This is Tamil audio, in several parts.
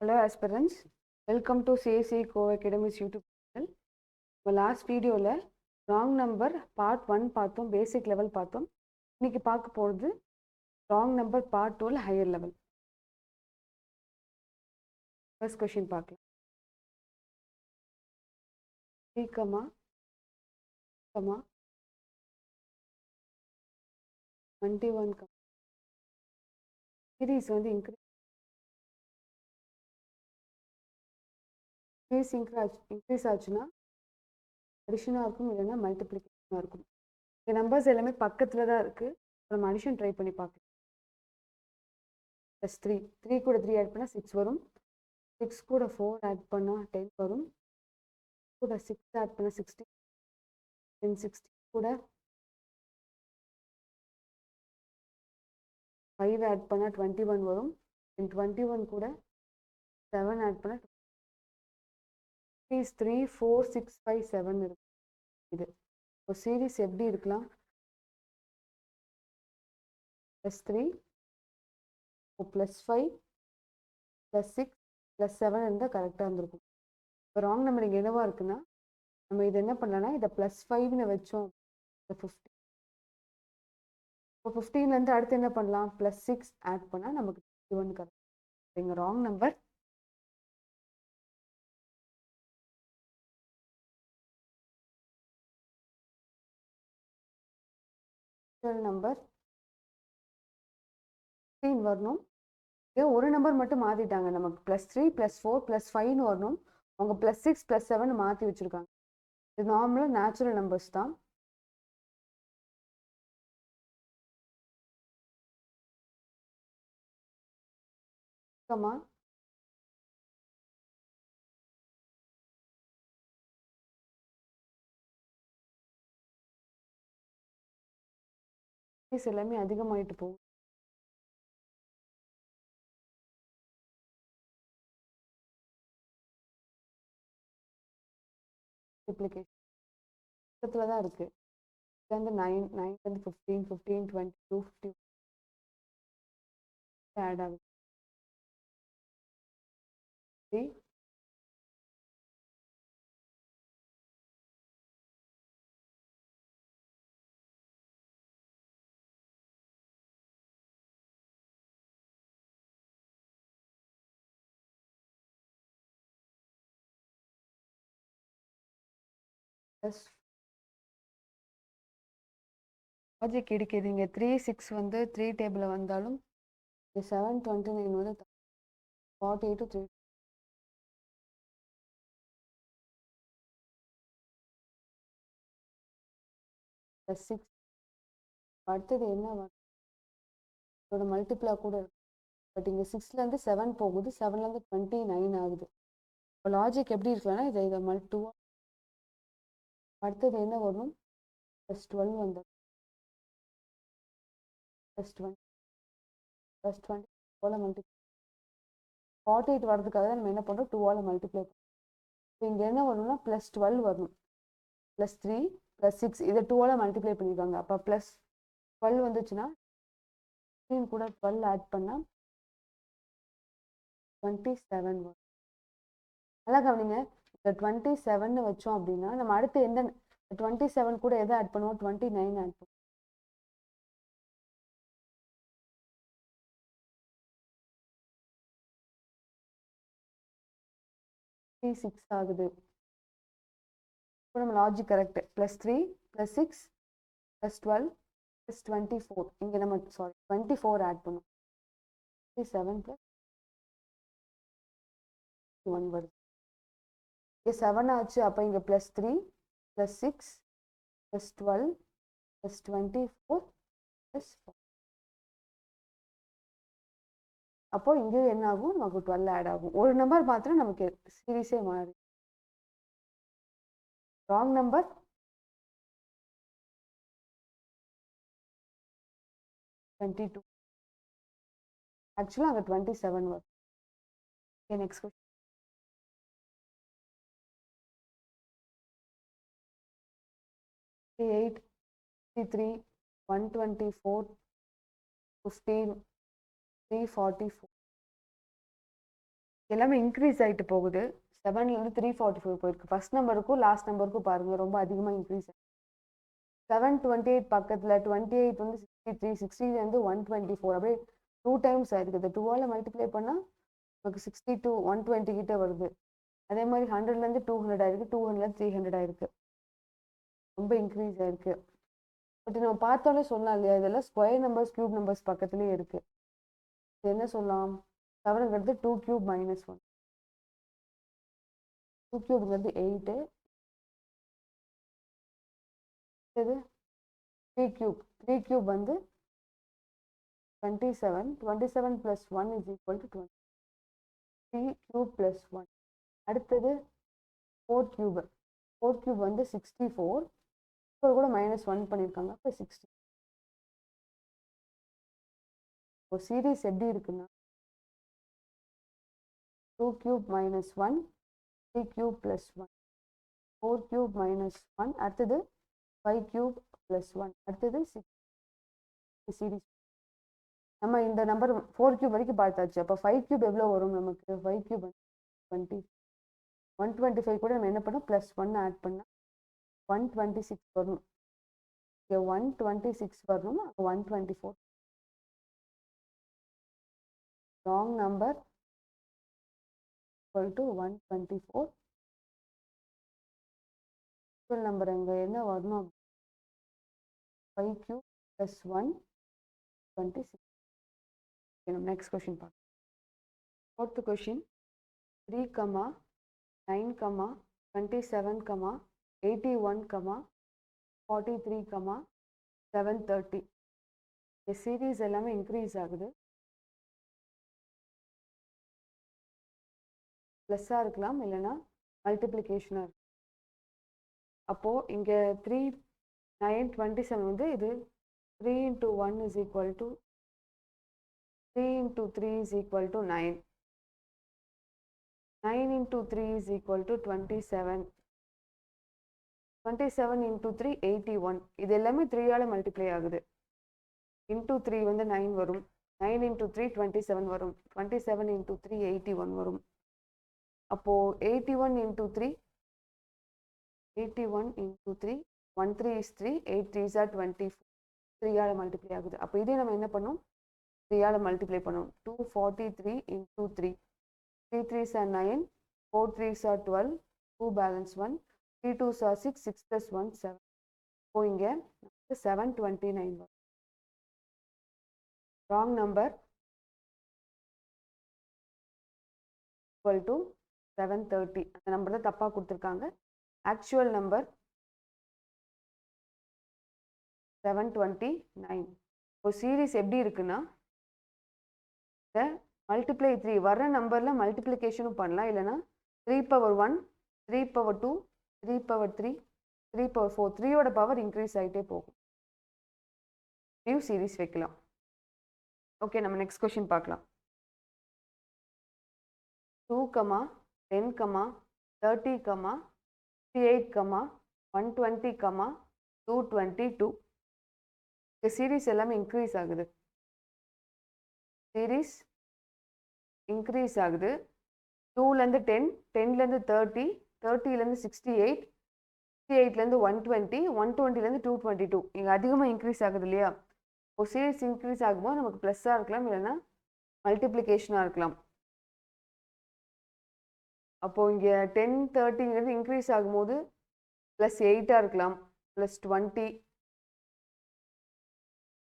Hello aspirants, welcome to CSE Co-Academy's YouTube channel. Last video la wrong number part 1 பார்த்தோம், basic level பார்த்தோம். இன்னைக்கு பார்க்க போறது wrong number part 2 higher level. First question பார்க்கலாம். 3, 21 series வந்து increase ஆச்சுன்னா அடிஷனாக இருக்கும், இல்லைன்னா மல்டிப்ளிகேஷனாக இருக்கும். இந்த நம்பர்ஸ் எல்லாமே பக்கத்தில் தான் இருக்குது. நம்ம அடிஷன் ட்ரை பண்ணி பார்க்கலாம். ப்ளஸ் 3 கூட 3 ஆட் பண்ணால் 6 வரும். 6 கூட 4 ஆட் பண்ணால் 10 வரும். கூட 6 ஆட் பண்ணால் 16. 10 கூட 5 ஆட் பண்ணால் 21 வரும். 21 கூட 7 ஆட் பண்ணால் 3 4 6 5 7 இருக்கு. இது ஒரு சீரீஸ் எப்படி இருக்கலாம்? +3 +5 +6 +7 இருந்தால் கரெக்டாக இருந்திருக்கும். இப்போ ராங் நம்பர் இங்கே என்னவா இருக்குன்னா, நம்ம இது என்ன பண்ணலாம்னா இதை +5ன்னு வச்சோம். 15 இப்போ 15லேருந்து அடுத்து என்ன பண்ணலாம்? +6 ஆட் பண்ணால் நமக்கு 21 கரெக்ட். இங்கே ராங் நம்பர் நம்பர் 15 வரணும். இதே ஒரு நம்பர் மட்டும் மாற்றிட்டாங்க. நமக்கு +3 +4 +5ன்னு வரணும். அவங்க +6 +7 மாற்றி வச்சுருக்காங்க. இது நார்மலாக நேச்சுரல் நம்பர்ஸ் தான். எல்லாமே அதிகமாயிட்டு போகும். மல்டிப்ளிகேஷன் பக்கத்தில் தான் இருக்குது. இதுலேருந்து 9 9 15 15 22 50 ஆட் ஆகுது. 3 லாஜிக் இடிக்குது. இங்கே 3 6 வந்து 3 டேபிளில் வந்தாலும் 7 29 வந்து 48 3 +6. அடுத்தது என்ன வரும்? இதோட மல்டிப்ளா கூட இருக்கு. பட் இங்கே 6லேருந்து 7 போகுது, 7லேருந்து 29 ஆகுது. இப்போ லாஜிக் எப்படி இருக்கலாம்னா இதை 2 அடுத்தது என்ன வரும்? +12 வந்து +20 2 மல்டிப்ளை 48 வரதுக்காக தான் நம்ம என்ன பண்ணுறோம்? 2 மல்டிப்ளை பண்ணுறோம். இப்போ இங்கே என்ன வரும்னா +12 வரணும். +3 +6 இதை 2 மல்டிப்ளை பண்ணியிருக்காங்க. அப்போ +12 வந்துச்சுன்னா 15 கூட 12 ஆட் பண்ணால் 27 வரும். நல்லா கவனிங்க. இந்த 27ன்னு வச்சோம் அப்படின்னா நம்ம அடுத்து எந்த 27 கூட எதை ஆட் பண்ணுவோம்? 29 ஆட் பண்ணுவோம். 6 ஆகுது. இப்போ நம்ம லாஜிக் கரெக்ட். +3 +6 +12 +24 இங்கே நம்ம 24 ஆட் பண்ணுவோம். 7 +1 வருது. இங்கே 7 ஆச்சு. அப்போ இங்கே +3 +6 +12 +24 +4. அப்போ இங்கேயும் என்ன ஆகும்? நமக்கு 12 ஆட் ஆகும். ஒரு நம்பர் மாத்திரம் நமக்கு சீரீஸே மாறி. Wrong number +22. ஆக்சுவலாக அங்கே 27 வரும். Okay, next question. 8 53 124 15 344 எல்லாமே இன்க்ரீஸ் ஆகிட்டு போகுது. 7லேருந்து 344 போயிருக்கு. ஃபர்ஸ்ட் நம்பருக்கும் லாஸ்ட் நம்பருக்கும் பாருங்கள் ரொம்ப அதிகமாக இன்க்ரீஸ் 728 பக்கத்தில் 28 வந்து 63, 60 124 அப்படியே 2 டைம்ஸ் ஆயிருக்குது. 2ஆல் மல்டிப்ளை பண்ணால் நமக்கு 62 120 கிட்ட வருது. அதே மாதிரி 100லேருந்து 200 ஆயிருக்கு, 200லேருந்து 300 ஆயிருக்கு. ரொம்ப இன்க்ரீஸ் ஆயிருக்கு. பட் நம்ம பார்த்தோன்னே சொல்லலாம் இல்லையா, இதெல்லாம் ஸ்கொயர் நம்பர்ஸ் கியூப் நம்பர்ஸ் பக்கத்துலேயே இருக்கு. இது என்ன சொல்லலாம், 7ங்கிறது 2 கியூப் மைனஸ் 1, 2 கியூப்ங்கிறது 8, இது 3 கியூப், 3 கியூப் வந்து 27, 27 + 1 = 20, 3 கியூப் + 1. அடுத்தது 4 கியூப், 4 கியூப் வந்து 64, இப்போ கூட -1 பண்ணியிருக்காங்க, அப்போ 60. இப்போ சீரீஸ் எப்படி இருக்குன்னா 2 கியூப் - 1, 3 கியூப் + 1, 4 கியூப் - 1, அடுத்தது 5 கியூப் + 1, அடுத்தது 6 சீரீஸ். நம்ம இந்த நம்பர் 4 கியூப் வரைக்கும் பார்த்தாச்சு. அப்போ 5 கியூப் எவ்வளோ வரும் நமக்கு? 5 கியூப் 20, 125 கூட நம்ம என்ன பண்ணோம், +1 ஆட் பண்ணால் 126 வரும். இங்கே 126 வரணும், 124. Wrong number = 124. ஆக்சுவல் நம்பர் அங்கே என்ன வரணும், 5 கியூப் + 1 26. நெக்ஸ்ட் கொஷின் பார்க்கலாம். 4th question 3, 9, 27, 81, 43, 730. இந்த சீரீஸ் எல்லாமே இன்க்ரீஸ் ஆகுது. ப்ளஸ்ஸாக இருக்கலாம், இல்லைன்னா மல்டிப்ளிகேஷனாக இருக்கும். அப்போது இங்கே 3, 9, 27 வந்து இது 3 × 1 = 3 × 3 = 9, 9 × 3 = 27, 27 × 3 81. இது எல்லாமே 3ஆல் மல்டிப்ளை ஆகுது. இன்டூ 3 வந்து 9 வரும், 9 × 3 27 வரும், 27 × 3 81 வரும். அப்போது 81 × 3, 81 × 3, 1 3 is 3, 8 3s are 24, 3ஆல் மல்டிப்ளை ஆகுது. அப்போ இதே நம்ம என்ன பண்ணோம், 3ஆல் மல்டிப்ளை பண்ணோம். 243 × 3, 3 3s are 9, 4 3s are 12, 2 balance 1, 3 2s are 6, 6 + 1 7. இப்போ இங்கே 729 வரும். Wrong number = 730. அந்த நம்பர் தான் தப்பாக கொடுத்துருக்காங்க. Actual number 729. இப்போ சீரீஸ் எப்படி இருக்குன்னா, இந்த மல்டிப்ளை 3 வர்ற நம்பரில் மல்டிப்ளிகேஷனும் பண்ணலாம், இல்லைன்னா 3^1, 3^2, 3^3, 3^4, 3யோட பவர் இன்க்ரீஸ் ஆகிட்டே போகும். நியூ சீரீஸ் வைக்கலாம். ஓகே, நம்ம நெக்ஸ்ட் கொஷின் பார்க்கலாம். 2, 10, 30, 38, 120, 222. இந்த சீரீஸ் எல்லாமே இன்க்ரீஸ் ஆகுது. சீரீஸ் இன்க்ரீஸ் ஆகுது. 2லேருந்து 10, 10லேருந்து 30, 30லேருந்து 68, 68லேருந்து 120, 120லேருந்து 222. இங்கே அதிகமாக இன்க்ரீஸ் ஆகுது இல்லையா? இப்போ சீரீஸ் இன்க்ரீஸ் ஆகும்போது நமக்கு ப்ளஸ்ஸாக இருக்கலாம், இல்லைன்னா மல்டிப்ளிகேஷனாக இருக்கலாம். அப்போது இங்கே 10, 30ங்கிறது இன்க்ரீஸ் ஆகும்போது +8ஆக இருக்கலாம், +20,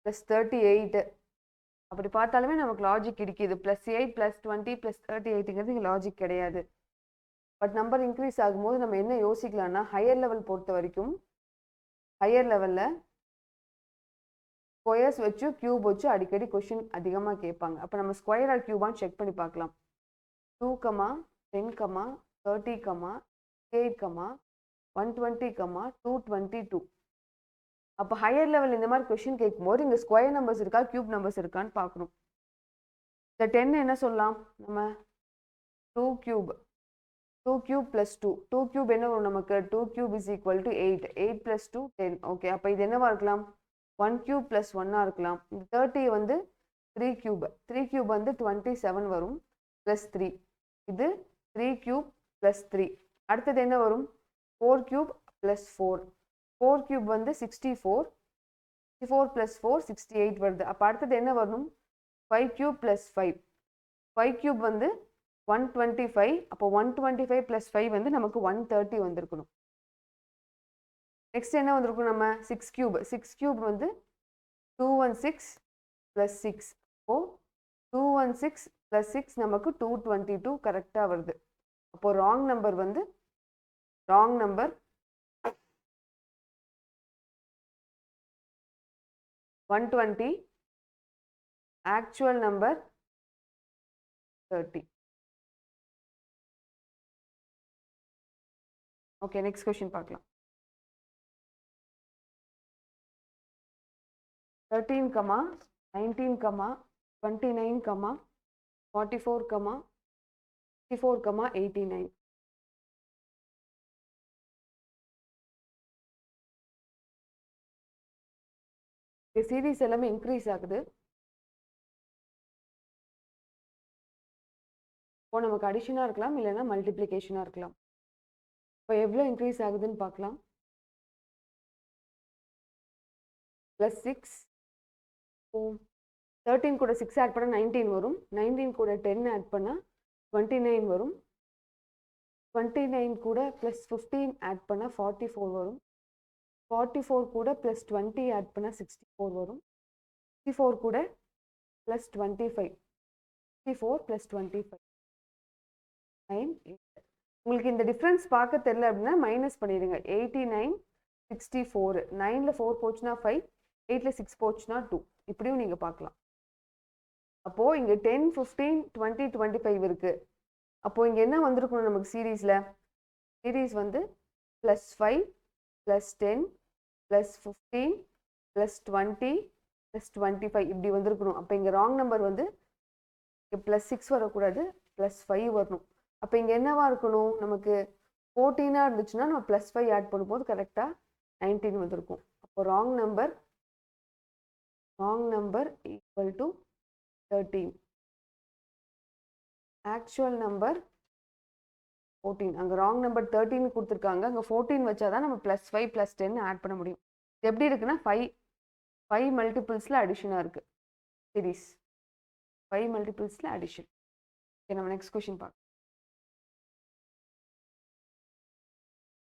+38. அப்படி பார்த்தாலுமே நமக்கு லாஜிக் கிடைக்கிது. +8, +20, +38ங்கிறது இங்கே லாஜிக் கிடையாது. பட் நம்பர் இன்க்ரீஸ் ஆகும்போது நம்ம என்ன யோசிக்கலாம்னா, ஹையர் லெவல் பொறுத்த வரைக்கும் ஹையர் லெவலில் ஸ்கொயர்ஸ் வச்சு கியூப் வச்சு அடிக்கடி கொஷின் அதிகமாக கேட்பாங்க. அப்போ நம்ம ஸ்கொயர் ஆர் கியூபான்னு செக் பண்ணி பார்க்கலாம். 2, 10, 30, 8, 120, 222. அப்போ ஹையர் லெவல் இந்த மாதிரி கொஷின் கேட்கும்போது இங்கே ஸ்கொயர் நம்பர்ஸ் இருக்கா, கியூப் நம்பர்ஸ் இருக்கான்னு பார்க்கணும். இந்த 10 என்ன சொல்லலாம் நம்ம, 2 கியூப், 2 கியூப் + 2, 2 கியூப் என்ன வரும் நமக்கு, 2 கியூப் = 8, 8 + 2 10. ஓகே, அப்போ இது என்னவா இருக்கலாம், 1 கியூப் + 1ஆக இருக்கலாம். இந்த 30 வந்து 3 கியூப், 3 கியூப் வந்து 27 வரும், +3. இது 3 cube + 3. அடுத்தது என்ன வரும்? 4 cube + 4. 4 cube வந்து 64. 64 + 4 68 வருது. அப்போ அடுத்தது என்ன வரணும்? 5 cube + 5. 5 cube வந்து 125. அப்போ 125 + 5 வந்து நமக்கு 130 வந்திருக்கணும். நெக்ஸ்ட் என்ன வந்திருக்கும்? நம்ம 6 cube. 6 cube வந்து 216 + 6. அப்போ 216 + 6 நமக்கு 222 கரெக்டாக வருது. அப்போ ராங் நம்பர் வந்து wrong number 120, actual number 30. Okay, next question பார்க்கலாம். 13, 19, 29, 44, 54, 89. இந்த சீரீஸ் எல்லாமே இன்க்ரீஸ் ஆகுது. இப்போ நமக்கு அடிஷனாக இருக்கலாம், இல்லைன்னா மல்டிப்ளிகேஷனாக இருக்கலாம். இப்போ எவ்வளோ இன்க்ரீஸ் ஆகுதுன்னு பார்க்கலாம். +6. 13 கூட 6 ஆட் பண்ணால் 19 வரும். 19 கூட 10 ஆட் பண்ணால் 29 வரும். 29 கூட +15 ஆட் பண்ணால் 44 வரும். 44 கூட +20 ஆட் பண்ணால் 64 வரும். 64 கூட +25. 64 +25 9, 8. உங்களுக்கு இந்த டிஃப்ரென்ஸ் பார்க்க தெரியல அப்படின்னா மைனஸ் பண்ணிடுங்க. 89, 64. 9ல் 4 போச்சுன்னா 5, 8ல் 6 போச்சுன்னா 2. இப்படியும் நீங்கள் பார்க்கலாம். அப்போது இங்கே 10, 15, 20, 25 இருக்குது. அப்போது இங்கே என்ன வந்திருக்கணும் நமக்கு சீரீஸில்? சீரீஸ் வந்து +5, +10, +15, +20, +25 இப்படி வந்திருக்கணும். அப்போ இங்கே ராங் நம்பர் வந்து இங்கே +6 வரக்கூடாது, +5 வரணும். அப்போ இங்கே என்னவா இருக்கணும்? நமக்கு 14 இருந்துச்சுன்னா நம்ம +5 ஆட் பண்ணும்போது கரெக்டாக 19 வந்திருக்கும். அப்போ wrong number equal to 13. Actual number 14. அங்கே ராங் நம்பர் 13 கொடுத்துருக்காங்க. அங்கே 14 வச்சாதான் நம்ம +5 +10 ஆட் பண்ண முடியும். இது எப்படி இருக்குன்னா 5 மல்டிபிள்ஸில் அடிஷனாக இருக்குது சீரீஸ். 5 மல்டிபிள்ஸில் அடிஷன். ஓகே, நம்ம நெக்ஸ்ட் கொஸ்டின் பார்க்கலாம்.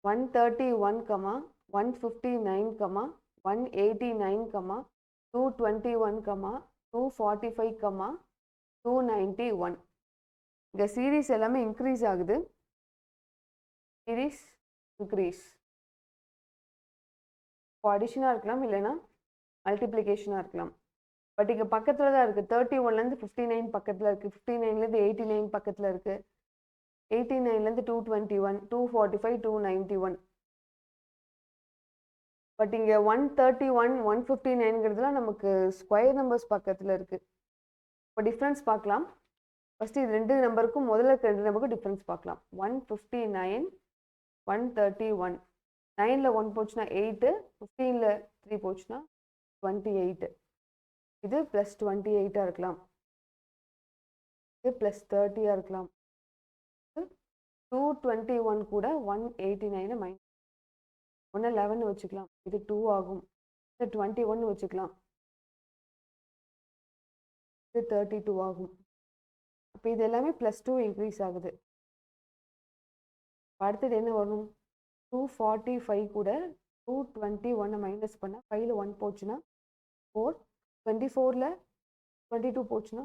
131, 159, 189, 221, 245, 291. இந்த சீரீஸ் எல்லாமே இன்க்ரீஸ் ஆகுது. Series increase. இப்போ அடிஷனாக இருக்கலாம், இல்லைன்னா மல்டிப்ளிகேஷனாக இருக்கலாம். பட் இங்கே பக்கத்தில் தான் இருக்குது. 31லேருந்து 59 பக்கத்தில் இருக்குது. 59லேருந்து 89 பக்கத்தில் இருக்குது. 89லேருந்து 221, 245, 291. பட் இங்கே 131, 159ங்கிறதுலாம் நமக்கு ஸ்கொயர் நம்பர்ஸ் பக்கத்தில் இருக்குது. இப்போ டிஃப்ரென்ஸ் பார்க்கலாம். ஃபஸ்ட்டு இது 2 நம்பருக்கும் முதல்ல இருக்க 2 நம்பருக்கும் டிஃப்ரென்ஸ் பார்க்கலாம். 159, 131. 9ல் 1 போச்சுன்னா 8, 15ல் 3 போச்சுன்னா 28. இது +28 இருக்கலாம், இது +30 இருக்கலாம். 221 கூட 189 -1 11 வச்சுக்கலாம். இது 2 ஆகும். இது 21 வச்சுக்கலாம். இது 32 ஆகும். அப்போ இது எல்லாமே +2 இன்க்ரீஸ் ஆகுது. அடுத்தது என்ன வரும்? 245 கூட 221 மைனஸ் பண்ணால் 5ல் 1 போச்சுன்னா 4, 24ல் 22 போச்சுன்னா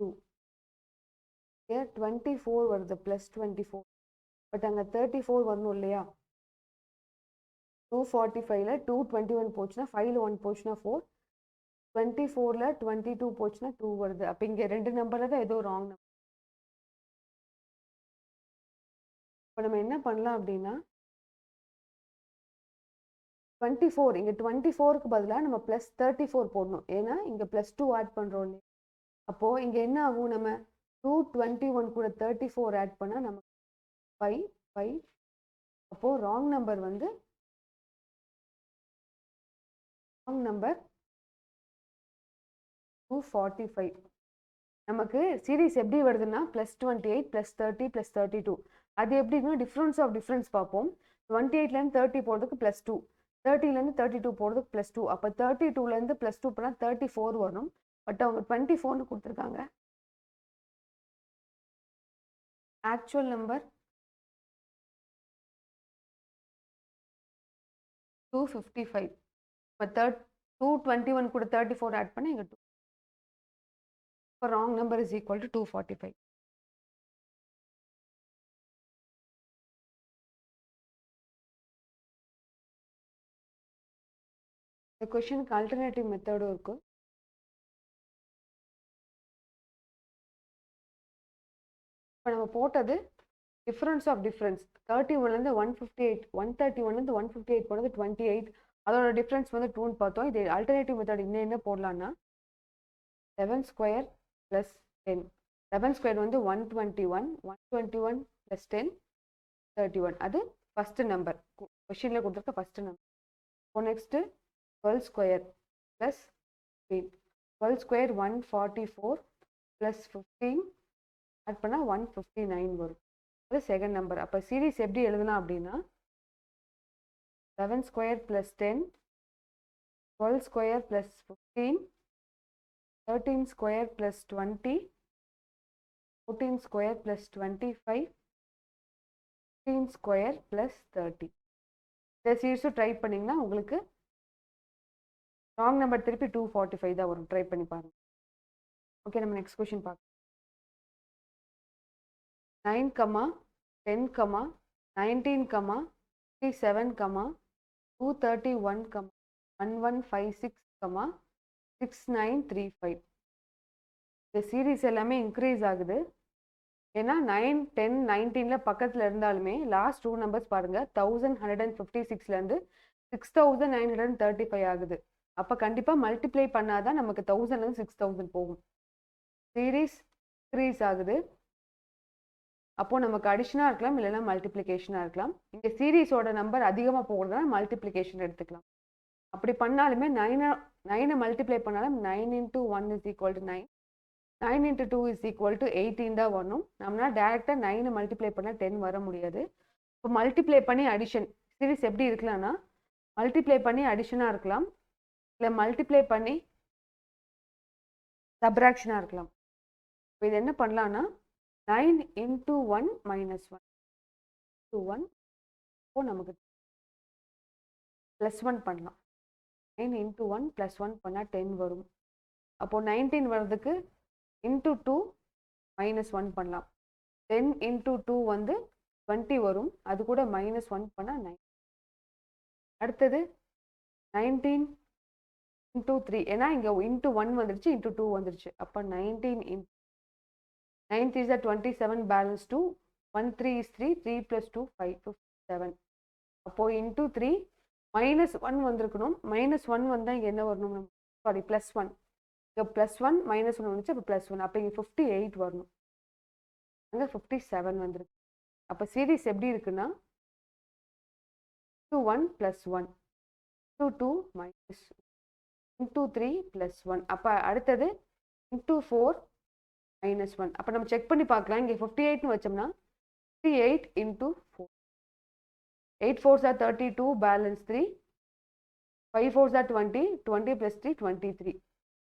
2. 24 வருது, +24. பட் அங்கே 34 வரணும் இல்லையா? 245ல் 221 போச்சுன்னா 5ல் 1 போச்சுன்னா 4, 24ல் 22 போச்சுன்னா 2 வருது. அப்போ இங்கே 2 நம்பரில் தான் ஏதோ ராங் நம்பர். இப்போ நம்ம என்ன பண்ணலாம் அப்படின்னா 24, இங்கே 24க்கு பதிலாக நம்ம +34 போடணும். ஏன்னா இங்கே +2 ஆட் பண்ணுறோம் இல்லையா? அப்போது இங்கே என்ன ஆகும்? நம்ம 221 கூட 34 ஆட் பண்ணால் நமக்கு 5. அப்போது ராங் நம்பர் வந்து ராங் நம்பர் 245. நமக்கு சீரீஸ் எப்படி வருதுன்னா +28 +30 +32. அது எப்படின்னா டிஃப்ரென்ஸ் ஆஃப் டிஃப்ரென்ஸ் பார்ப்போம். 28லேருந்து 30 போகிறதுக்கு +2, 30லேருந்து 32 போகிறதுக்கு +2. அப்போ 32லேருந்து +2 பண்ணால் 34 வரும். பட் அவங்க 24ன்னு கொடுத்துருக்காங்க. Actual number 255. இப்போ 221 கூட 34 ஆட் பண்ணி இங்கே 2. இப்போ wrong number is equal to 245. இந்த கொஷனுக்கு ஆல்டர்னேட்டிவ் மெத்தடும் இருக்கும். இப்போ நம்ம போட்டது டிஃப்ரென்ஸ் ஆஃப் டிஃப்ரென்ஸ் 31லேருந்து 158, 131லேருந்து 158 போனது 28. அதோட டிஃப்ரென்ஸ் வந்து 2ன்னு பார்த்தோம். இது ஆல்டர்னேட்டிவ் மெத்தட் இன்னும் என்ன போடலான்னா 11 ஸ்கொயர் ப்ளஸ் 10. 11 ஸ்கொயர் வந்து 121, 121 ப்ளஸ் 10 31. அது ஃபஸ்ட்டு நம்பர், கொஷினில் கொடுத்துருக்க ஃபஸ்ட்டு நம்பர். இப்போ next 12 square plus 15. 12 square 144 plus 15 add பண்ணால் 159 வரும். அது செகண்ட் நம்பர். அப்போ சீரீஸ் எப்படி எழுதலாம் அப்படின்னா 11 square plus 10, 12 square plus 15, 13 square plus 20, 14 square plus 25, 15 square plus 30. இந்த சீரீஸும் ட்ரை பண்ணிங்கன்னா உங்களுக்கு ராங் நம்பர் திருப்பி 245 தான் வரும். ட்ரை பண்ணி பாருங்கள். ஓகே, நம்ம நெக்ஸ்ட் கொஷின் பார்க்கலாம். 9, 10, 19, 37, 231, 1156, 6935. இந்த சீரீஸ் எல்லாமே இன்க்ரீஸ் ஆகுது. ஏன்னா 9, 10, 19 பக்கத்தில் இருந்தாலுமே லாஸ்ட் 2 நம்பர்ஸ் பாருங்கள் 1156லேருந்து 6935 ஆகுது. அப்போ கண்டிப்பாக மல்டிப்ளை பண்ணாதான் நமக்கு 1000லேருந்து 6000 போகும். சீரீஸ் இன்க்ரீஸ் ஆகுது. அப்போது நமக்கு அடிஷனாக இருக்கலாம், இல்லைன்னா மல்டிப்ளிகேஷனாக இருக்கலாம். இங்கே சீரீஸோட நம்பர் அதிகமாக போகிறதுனா மல்டிப்ளிகேஷன் எடுத்துக்கலாம். அப்படி பண்ணாலுமே 9 மல்டிப்ளை பண்ணாலும் 9 × 1 = 9, 9 × 2 = 18 தான் வரணும். நம்மளால் டேரெக்டாக 9 மல்டிப்ளை பண்ணால் 10 வர முடியாது. இப்போ மல்டிப்ளை பண்ணி அடிஷன் சீரீஸ் எப்படி இருக்கலாம்னா மல்டிப்ளை பண்ணி அடிஷனாக இருக்கலாம், இல்லை மல்டிப்ளை பண்ணி சப்ராக்ஷனாக இருக்கலாம். இப்போ இது என்ன பண்ணலான்னா 9 × 1 - 1 × 1. இப்போ நமக்கு +1 பண்ணலாம். 9 × 1 +1 பண்ணால் 10 வரும். அப்போது 19 வர்றதுக்கு × 2 -1 பண்ணலாம். 10 × 2 வந்து 20 வரும். அது கூட -1 பண்ணால் 9. அடுத்தது 19 × 3. ஏன்னா இங்கே ×1 வந்துருச்சு, ×2 வந்துருச்சு. அப்போ 19 9 3s are 27, balance 2, 1 3 is 3, 3 + 2 5, 57. அப்போ × 3 -1 வந்திருக்கணும். -1 வந்தால் இங்கே என்ன வரணும், சாரி +1. இங்கே +1 -1 வந்துச்சு, அப்போ +1. அப்போ இங்கே 58 வரணும். அங்கே 57 வந்துருக்கு. அப்போ சீரீஸ் எப்படி இருக்குன்னா ×1 +1, ×2 -1, × 3 +1. அப்போ அடுத்தது ×4 -1. அப்போ நம்ம செக் பண்ணி பார்க்கலாம். இங்கே 58ன்னு வச்சோம்னா 58 × 4. 8 4s are 32, balance 3. 5 4s are 20, 20 + 3 23.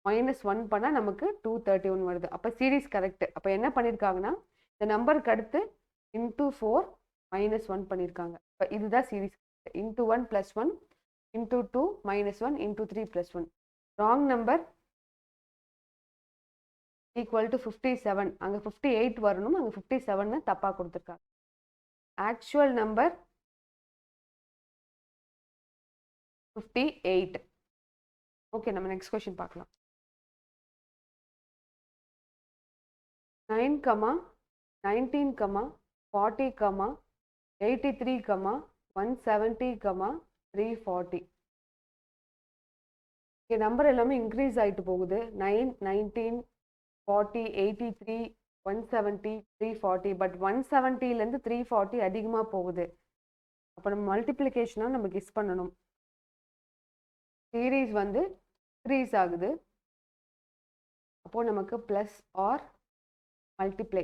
-1 பண்ணால் நமக்கு 231 வருது. அப்போ சீரீஸ் கரெக்ட். அப்போ என்ன பண்ணியிருக்காங்கன்னா இந்த நம்பருக்கு அடுத்து ×4 -1 பண்ணியிருக்காங்க. இப்போ இதுதான் சீரீஸ். ×1 +1, ×2 -1, ×3 +1. Wrong number = 57. அங்கே 58 வரணும், அங்கே 57ன்னு தப்பாக கொடுத்துருக்காங்க. Actual number 58. ஓகே, நம்ம நெக்ஸ்ட் கொஸ்டின் பார்க்கலாம். 9, 19, 40, 83, 170, 340. இங்கே நம்பர் எல்லாமே இன்க்ரீஸ் ஆகிட்டு போகுது. 9, 19, 40, 83, 170, 340. பட் 170லேருந்து 340 அதிகமாக போகுது. அப்போ நம்ம மல்டிப்ளிகேஷனாக நம்ம கெஸ் பண்ணணும். சீரீஸ் வந்து இன்க்ரீஸ் ஆகுது. அப்போது நமக்கு ப்ளஸ் ஆர் மல்டிப்ளை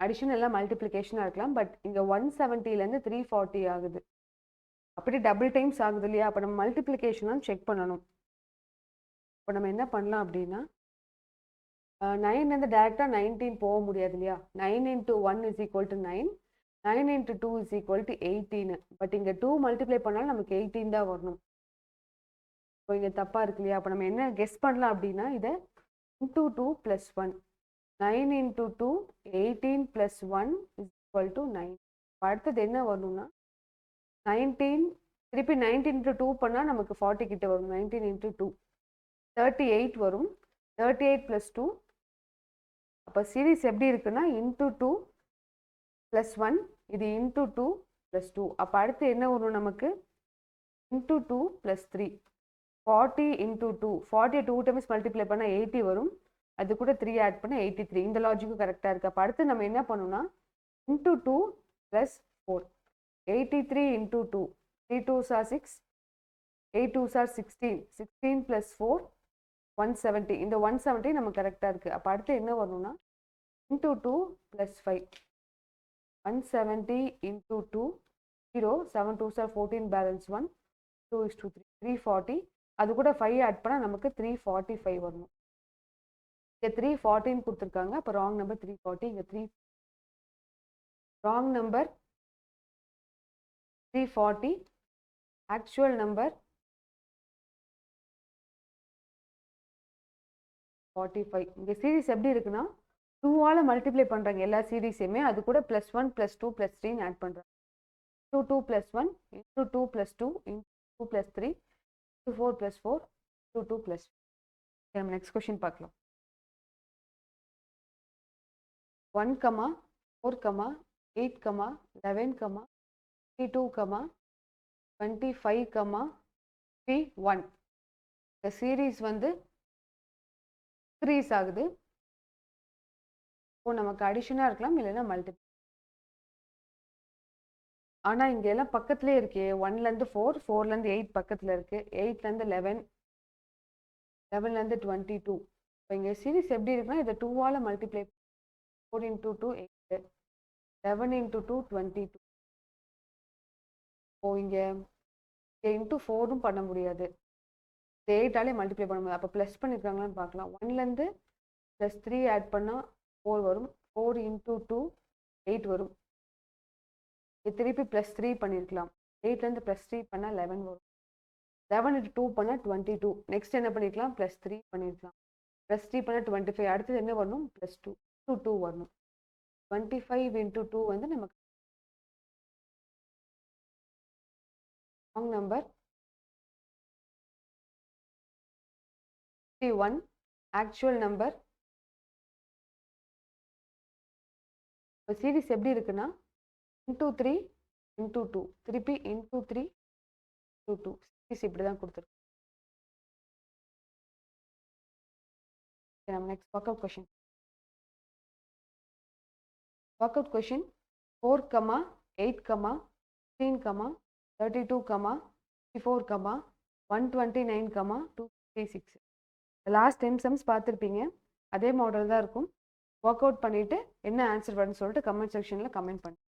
அடிஷன் எல்லாம் மல்டிப்ளிகேஷனாக இருக்கலாம். பட் இங்கே 170லேருந்து 340 ஆகுது. அப்படி டபுள் டைம்ஸ் ஆகுது இல்லையா? அப்போ நம்ம மல்டிப்ளிகேஷனாக செக் பண்ணணும். இப்போ நம்ம என்ன பண்ணலாம் அப்படின்னா 9லேருந்து டேரெக்டாக 19 போக முடியாது இல்லையா? 9 × 1 = 9, 9 × 2 = 18. பட் இங்கே 2 மல்டிப்ளை பண்ணாலும் நமக்கு 18 தான் வரணும். இப்போ இங்கே தப்பாக இருக்கு இல்லையா? அப்போ நம்ம என்ன கெஸ் பண்ணலாம் அப்படின்னா இதை × 2 + 1, 9 × 2 18 + 1 = 9. அடுத்தது என்ன வரணும்னா 19 திருப்பி 19 × 2 பண்ணால் நமக்கு 40 கிட்ட வரும். 19 × 2 38 வரும். 38 + 2. அப்போ சீரீஸ் எப்படி இருக்குன்னா × 2 + 1, இது × 2 + 2. அப்போ அடுத்து என்ன வரும் நமக்கு × 2 + 3, 40 × 2. 40 2 டைம்ஸ் மல்டிப்ளை பண்ணால் 80 வரும். அது கூட 3 ஆட் பண்ணால் 83. இந்த லாஜிக்கும் கரெக்டாக இருக்குது. அப்போ அடுத்து நம்ம என்ன பண்ணணும்னா × 2 + 4, 83 × 2, 3 2s are 6, 8 2s are 16, 16 + 4 170. இந்த 170 நம்ம கரெக்டாக இருக்குது. அப்போ அடுத்து என்ன வரணும்னா × 2 + 5, 170 × 2, 0, 7 2s are 14, பேலன்ஸ் 1, 2:3, 340. அது கூட 5 ஆட் பண்ணால் நமக்கு 345 வரணும். இங்கே 314 கொடுத்துருக்காங்க. அப்போ ராங் நம்பர் 340. இங்கே ராங் நம்பர் 340, ஆக்சுவல் நம்பர் 45. இங்கே சீரீஸ் எப்படி இருக்குன்னா 2ஆல் மல்டிப்ளை பண்ணுறாங்க எல்லா சீரீஸையுமே. அது கூட +1 +2 +3 ஆட் பண்ணுறாங்க. × 2 + 1, × 2 + 2, × 2 + 3, × 4 + 4, × 2 + 4. நம்ம நெக்ஸ்ட் கொஸ்டின் பார்க்கலாம். 1, 4, 8, 11, 32, 25, 3, 1. இந்த சீரீஸ் வந்து இன்க்ரீஸ் ஆகுது. இப்போ நமக்கு அடிஷனாக இருக்கலாம், இல்லைன்னா மல்டிபிள். ஆனால் இங்கே எல்லாம் பக்கத்துலேயே இருக்கே. 1லேருந்து 4, 4லேருந்து 8 பக்கத்தில் இருக்குது. 8லேருந்து 11, 11லேருந்து 22. இப்போ இங்கே சீரீஸ் எப்படி இருக்குன்னா இதை 2ஆல் மல்டிப்ளை 4 × 2 8, 11 × 2 22. இப்போ இங்கே × 4ம் பண்ண முடியாது. 8ஆலே மல்டிப்ளை பண்ண முடியாது. அப்போ ப்ளஸ் பண்ணியிருக்காங்களான்னு பார்க்கலாம். 1லேருந்து +3 ஆட் பண்ணால் 4 வரும். 4 × 2 8 வரும். திருப்பி +3 பண்ணியிருக்கலாம். 8லேருந்து +3 பண்ணால் 11 வரும். 11 × 2 பண்ணால் 22. நெக்ஸ்ட் என்ன பண்ணிக்கலாம், +3 பண்ணியிருக்கலாம். +3 பண்ணால் 25. அடுத்தது என்ன வரணும், +2 × 2 வரணும். 25 × 2 வந்து நமக்கு ராங் நம்பர் 51, ஆக்சுவல் நம்பர். இப்போ சீரீஸ் எப்படி இருக்குன்னா × 3 × 2, திருப்பி × 3 × 2. சீரீஸ் இப்படி தான் கொடுத்துருக்கு. நம்ம next work out question. Work out question 4, 8, 16, 32, 54, 129, 256. Last 10 sums பார்த்துருப்பீங்க. அதே மாடல் தான் இருக்கும். ஒர்க் அவுட் பண்ணிவிட்டு என்ன ஆன்சர் வரும்னு சொல்லிட்டு கமெண்ட் செக்ஷனில் கமெண்ட் பண்ணுங்க.